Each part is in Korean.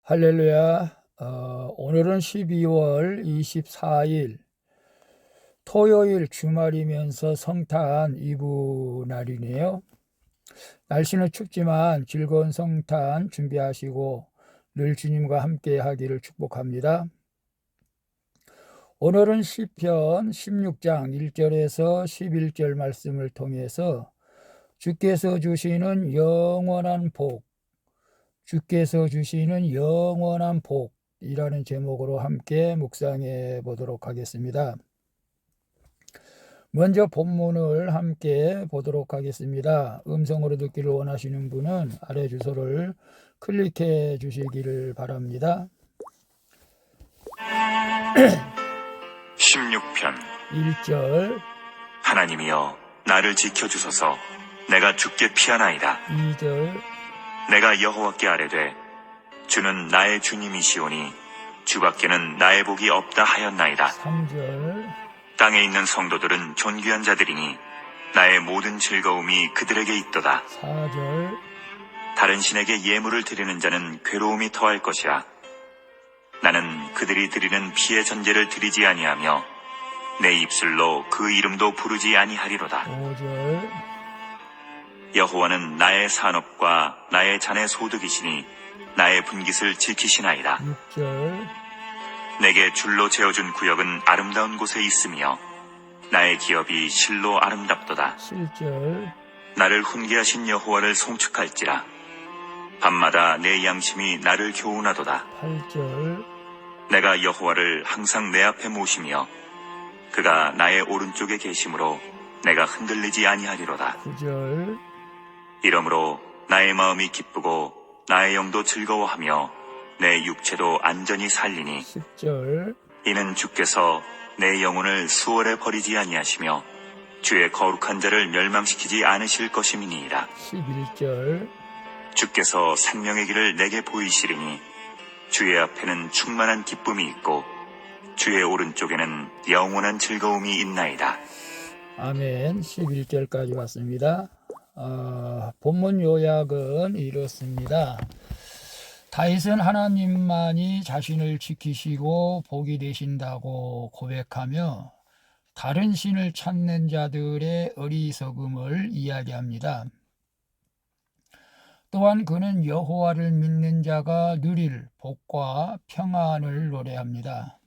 할렐루야. 오늘은 12월 24일 토요일 주말이면서 성탄 이브 날이네요. 날씨는 춥지만 즐거운 성탄 준비하시고 늘 주님과 함께 하기를 축복합니다. 오늘은 시편 16장 1절에서 11절 말씀을 통해서 주께서 주시는 영원한 복, 주께서 주시는 영원한 복이라는 제목으로 함께 묵상해 보도록 하겠습니다. 먼저 본문을 함께 보도록 하겠습니다. 음성으로 듣기를 원하시는 분은 아래 주소를 클릭해 주시기를 바랍니다. 16편 1절 하나님이여 나를 지켜주소서. 내가 주께 피하나이다. 2절 내가 여호와께 아뢰되 주는 나의 주님이시오니 주밖에는 나의 복이 없다 하였나이다. 3절 땅에 있는 성도들은 존귀한 자들이니 나의 모든 즐거움이 그들에게 있도다. 4절 다른 신에게 예물을 드리는 자는 괴로움이 더할 것이라. 나는 그들이 드리는 피의 전제를 드리지 아니하며 내 입술로 그 이름도 부르지 아니하리로다. 5절 여호와는 나의 산업과 나의 자네 소득이시니 나의 분깃을 지키시나이다. 6절 내게 줄로 재어준 구역은 아름다운 곳에 있으며 나의 기업이 실로 아름답도다. 7절 나를 훈계하신 여호와를 송축할지라. 밤마다 내 양심이 나를 교훈하도다. 8절 내가 여호와를 항상 내 앞에 모시며 그가 나의 오른쪽에 계심으로 내가 흔들리지 아니하리로다. 9절 이러므로 나의 마음이 기쁘고 나의 영도 즐거워하며 내 육체도 안전히 살리니 10절 이는 주께서 내 영혼을 수월에 버리지 아니하시며 주의 거룩한 자를 멸망시키지 않으실 것임이니이다. 11절 주께서 생명의 길을 내게 보이시리니 주의 앞에는 충만한 기쁨이 있고 주의 오른쪽에는 영원한 즐거움이 있나이다. 아멘. 11절까지 왔습니다. 본문 요약은 이렇습니다. 다윗은 하나님만이 자신을 지키시고 복이 되신다고 고백하며 다른 신을 찾는 자들의 어리석음을 이야기합니다. 또한 그는 여호와를 믿는 자가 누릴 복과 평안을 노래합니다.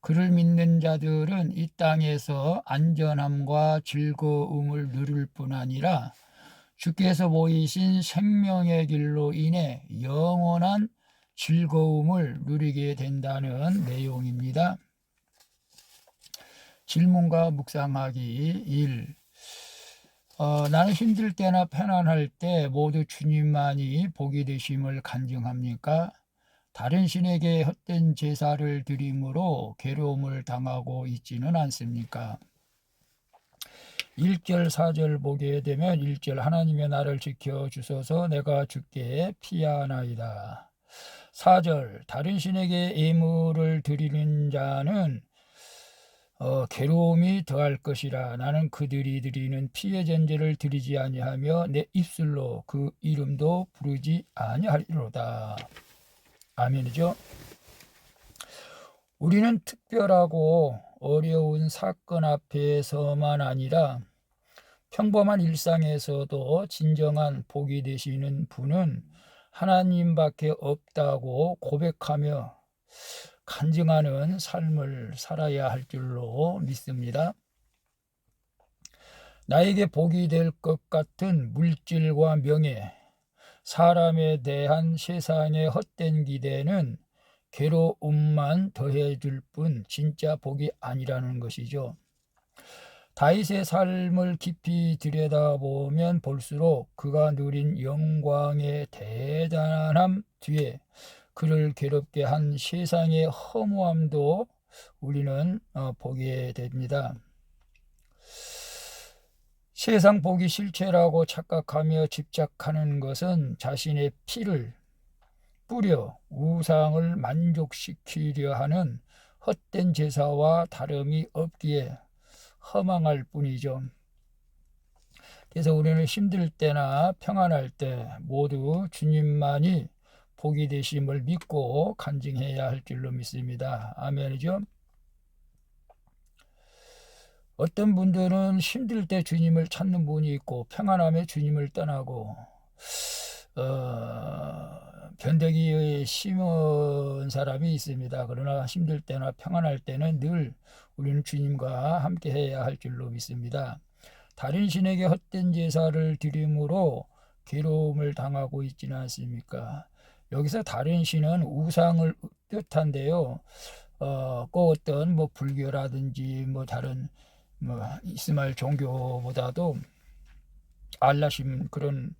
그를 믿는 자들은 이 땅에서 안전함과 즐거움을 누릴 뿐 아니라 주께서 보이신 생명의 길로 인해 영원한 즐거움을 누리게 된다는 내용입니다. 질문과 묵상하기 1. 나는 힘들 때나 편안할 때 모두 주님만이 복이 되심을 간증합니까? 다른 신에게 헛된 제사를 드림으로 괴로움을 당하고 있지는 않습니까? 1절 4절 보게 되면 1절 하나님의 나를 지켜주소서 내가 주께 피하나이다. 4절 다른 신에게 예물을 드리는 자는 괴로움이 더할 것이라. 나는 그들이 드리는 피의 전제를 드리지 아니하며 내 입술로 그 이름도 부르지 아니하리로다. 아멘이죠. 우리는 특별하고 어려운 사건 앞에서만 아니라 평범한 일상에서도 진정한 복이 되시는 분은 하나님밖에 없다고 고백하며 간증하는 삶을 살아야 할 줄로 믿습니다. 나에게 복이 될 것 같은 물질과 명예, 사람에 대한 세상의 헛된 기대는 괴로움만 더해줄 뿐 진짜 복이 아니라는 것이죠. 다윗의 삶을 깊이 들여다보면 볼수록 그가 누린 영광의 대단함 뒤에 그를 괴롭게 한 세상의 허무함도 우리는 보게 됩니다. 세상 복이 실체라고 착각하며 집착하는 것은 자신의 피를 뿌려 우상을 만족시키려 하는 헛된 제사와 다름이 없기에 허망할 뿐이죠. 그래서 우리는 힘들 때나 평안할 때 모두 주님만이 복이 되심을 믿고 간증해야 할 줄로 믿습니다. 아멘이죠. 어떤 분들은 힘들 때 주님을 찾는 분이 있고 평안함에 주님을 떠나고 변덕이 심은 사람이 있습니다. 그러나 힘들 때나 평안할 때는 늘 우리는 주님과 함께 해야 할 줄로 믿습니다. 다른 신에게 헛된 제사를 드림으로 괴로움을 당하고 있지는 않습니까? 여기서 다른 신은 우상을 뜻한데요. 꼭 어떤 뭐 불교라든지 뭐 다른 뭐 이스마엘 종교보다도 알라심 그런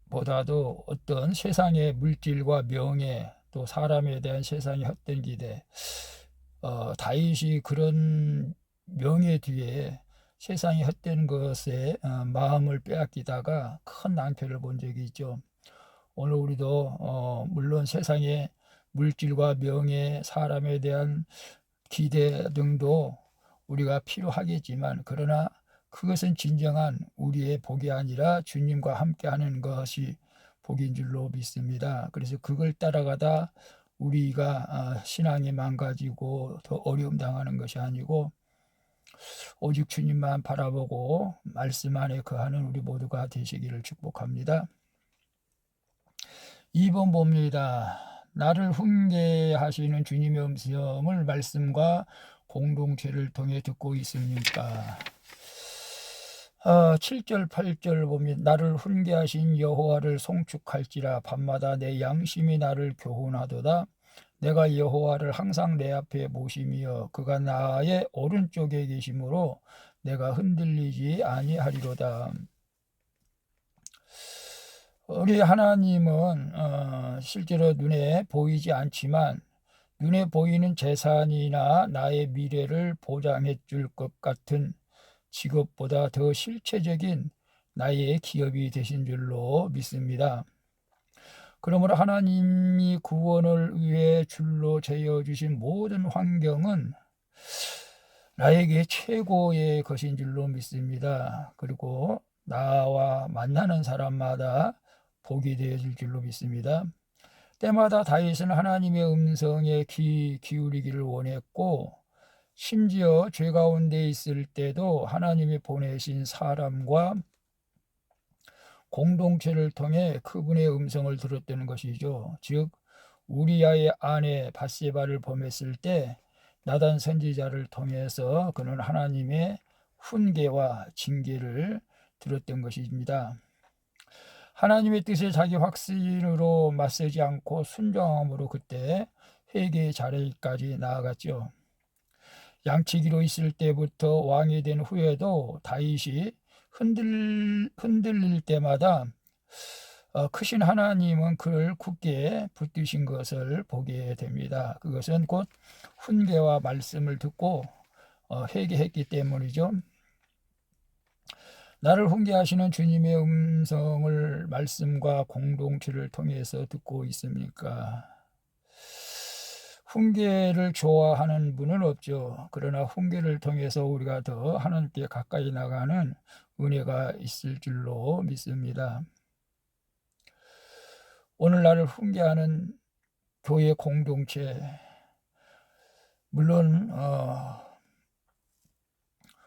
보다도 어떤 세상의 물질과 명예 또 사람에 대한 세상의 헛된 기대 다윗이 그런 명예 뒤에 세상의 헛된 것에 마음을 빼앗기다가 큰 낭패를 본 적이 있죠. 오늘 우리도 물론 세상의 물질과 명예 사람에 대한 기대 등도 우리가 필요하겠지만 그러나 그것은 진정한 우리의 복이 아니라 주님과 함께하는 것이 복인 줄로 믿습니다. 그래서 그걸 따라가다 우리가 신앙이 망가지고 더 어려움 당하는 것이 아니고 오직 주님만 바라보고 말씀 안에 거하는 우리 모두가 되시기를 축복합니다. 2번 봅니다. 나를 훈계하시는 주님의 음성을 말씀과 공동체를 통해 듣고 있습니까? 7절 8절 보면 나를 훈계하신 여호와를 송축할지라 밤마다 내 양심이 나를 교훈하도다. 내가 여호와를 항상 내 앞에 모시며 그가 나의 오른쪽에 계심으로 내가 흔들리지 아니하리로다. 우리 하나님은 실제로 눈에 보이지 않지만 눈에 보이는 재산이나 나의 미래를 보장해 줄 것 같은 직업보다 더 실체적인 나의 기업이 되신 줄로 믿습니다. 그러므로 하나님이 구원을 위해 줄로 재어주신 모든 환경은 나에게 최고의 것인 줄로 믿습니다. 그리고 나와 만나는 사람마다 복이 되어질 줄로 믿습니다. 때마다 다윗은 하나님의 음성에 귀 기울이기를 원했고 심지어 죄 가운데 있을 때도 하나님이 보내신 사람과 공동체를 통해 그분의 음성을 들었다는 것이죠. 즉 우리아의 아내 밧세바를 범했을 때 나단 선지자를 통해서 그는 하나님의 훈계와 징계를 들었던 것입니다. 하나님의 뜻에 자기 확신으로 맞서지 않고 순종함으로 그때 회개의 자리까지 나아갔죠. 양치기로 있을 때부터 왕이 된 후에도 다윗이 흔들릴 때마다 크신 하나님은 그를 굳게 붙드신 것을 보게 됩니다. 그것은 곧 훈계와 말씀을 듣고 회개했기 때문이죠. 나를 훈계하시는 주님의 음성을 말씀과 공동체를 통해서 듣고 있습니까? 훈계를 좋아하는 분은 없죠. 그러나 훈계를 통해서 우리가 더 하나님께 가까이 나가는 은혜가 있을 줄로 믿습니다. 오늘 나를 훈계하는 교회 공동체, 물론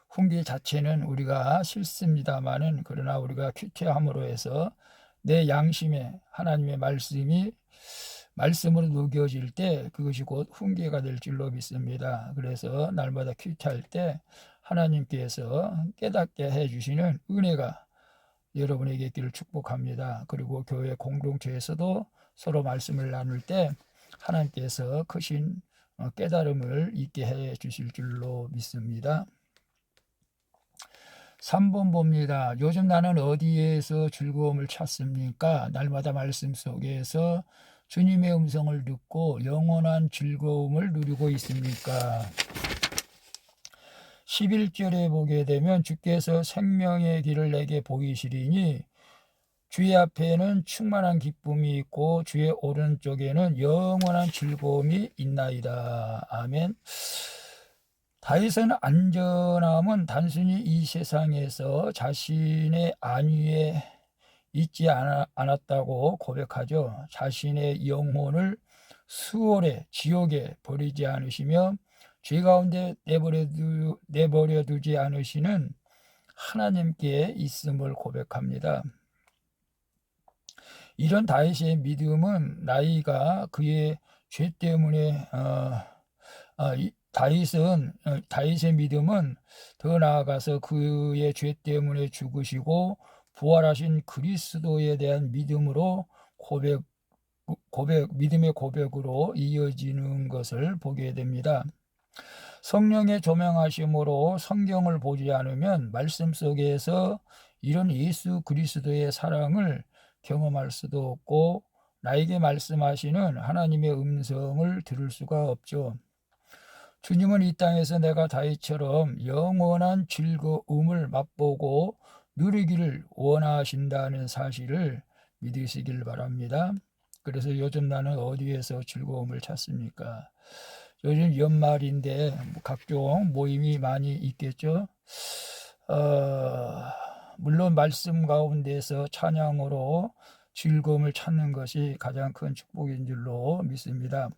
훈계 자체는 우리가 싫습니다마는 그러나 우리가 큐티함으로 해서 내 양심에 하나님의 말씀으로 녹여질 때 그것이 곧 훈계가 될 줄로 믿습니다. 그래서 날마다 큐티할 때 하나님께서 깨닫게 해주시는 은혜가 여러분에게 있기를 축복합니다. 그리고 교회 공동체에서도 서로 말씀을 나눌 때 하나님께서 크신 깨달음을 있게 해 주실 줄로 믿습니다. 3번 봅니다. 요즘 나는 어디에서 즐거움을 찾습니까? 날마다 말씀 속에서 주님의 음성을 듣고 영원한 즐거움을 누리고 있습니까? 11절에 보게 되면 주께서 생명의 길을 내게 보이시리니 주의 앞에는 충만한 기쁨이 있고 주의 오른쪽에는 영원한 즐거움이 있나이다. 아멘. 다윗은 안전함은 단순히 이 세상에서 자신의 안위에 잊지 않았다고 고백하죠. 자신의 영혼을 수월의 지옥에 버리지 않으시며 죄 가운데 내버려 두지 않으시는 하나님께 있음을 고백합니다. 이런 다윗의 믿음은 나이가 그의 죄 때문에 다윗의 믿음은 더 나아가서 그의 죄 때문에 죽으시고 부활하신 그리스도에 대한 믿음으로 믿음의 고백으로 이어지는 것을 보게 됩니다. 성령의 조명하심으로 성경을 보지 않으면 말씀 속에서 이런 예수 그리스도의 사랑을 경험할 수도 없고 나에게 말씀하시는 하나님의 음성을 들을 수가 없죠. 주님은 이 땅에서 내가 다윗처럼 영원한 즐거움을 맛보고 누리기를 원하신다는 사실을 믿으시길 바랍니다. 그래서 요즘 나는 어디에서 즐거움을 찾습니까? 요즘 연말인데 각종 모임이 많이 있겠죠. 물론 말씀 가운데서 찬양으로 즐거움을 찾는 것이 가장 큰 축복인 줄로 믿습니다.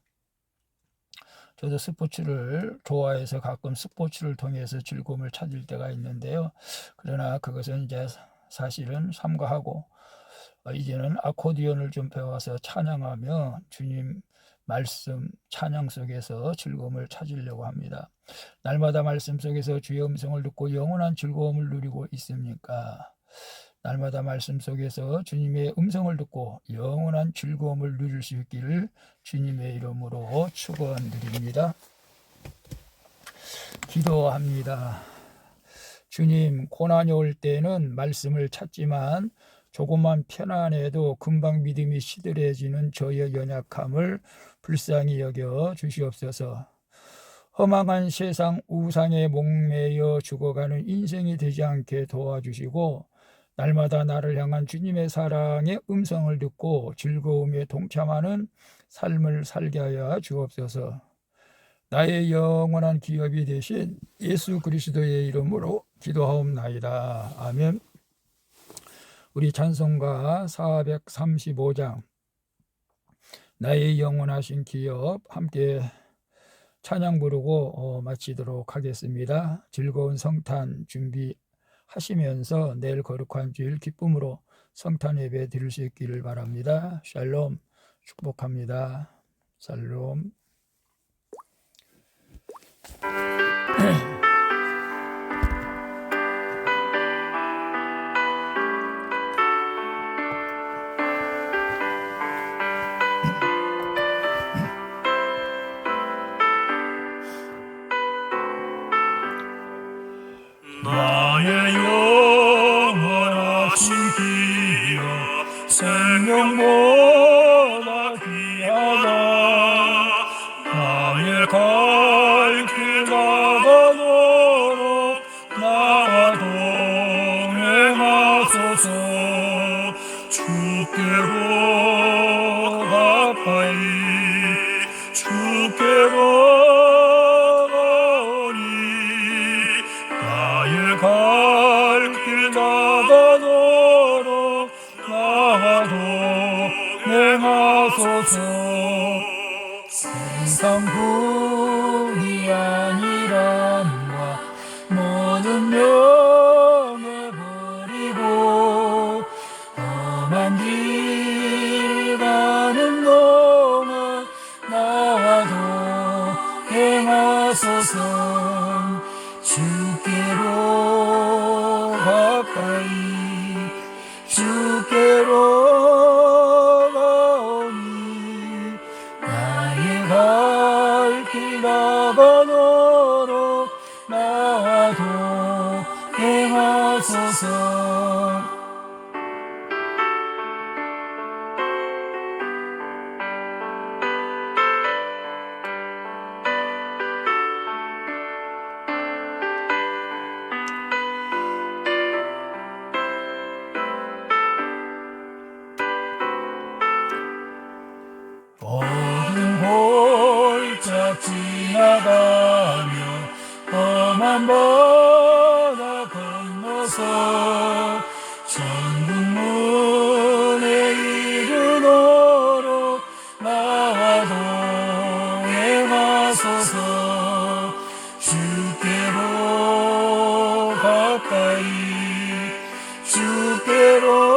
저도 스포츠를 좋아해서 가끔 스포츠를 통해서 즐거움을 찾을 때가 있는데요. 그러나 그것은 이제 사실은 삼가하고 이제는 아코디언을 좀 배워서 찬양하며 주님 말씀 찬양 속에서 즐거움을 찾으려고 합니다. 날마다 말씀 속에서 주의 음성을 듣고 영원한 즐거움을 누리고 있습니까? 날마다 말씀 속에서 주님의 음성을 듣고 영원한 즐거움을 누릴 수 있기를 주님의 이름으로 축원드립니다. 기도합니다. 주님, 고난이 올 때는 말씀을 찾지만 조금만 편안해도 금방 믿음이 시들해지는 저의 연약함을 불쌍히 여겨 주시옵소서. 허망한 세상 우상에 목매여 죽어가는 인생이 되지 않게 도와주시고 날마다 나를 향한 주님의 사랑의 음성을 듣고 즐거움에 동참하는 삶을 살게 하여 주옵소서. 나의 영원한 기업이 되신 예수 그리스도의 이름으로 기도하옵나이다. 아멘. 우리 찬송가 435장 나의 영원하신 기업 함께 찬양 부르고 마치도록 하겠습니다. 즐거운 성탄 준비하시면서 내일 거룩한 주일 기쁨으로 성탄 예배 드릴 수 있기를 바랍니다. 샬롬 축복합니다. 샬롬. 나의 영원하신 기업 생명보다 귀하다. 나의 갈 길 나가도록 나와 동행하소서. 주께로 가까이 주께로 갈 길 나가도록 나와 동행하소서. 세상 분이 아니란과 모든 명예 버리고 험한 길 가는 동안 나와 동행하소서. 주께로 가까이 주께로 가오니 나의 갈 길 나가도록 나와 동행하소서. 모든 골짜 지나가며 험한 바다 건너서 천국 주옵소서. 주께로 가까이 주께로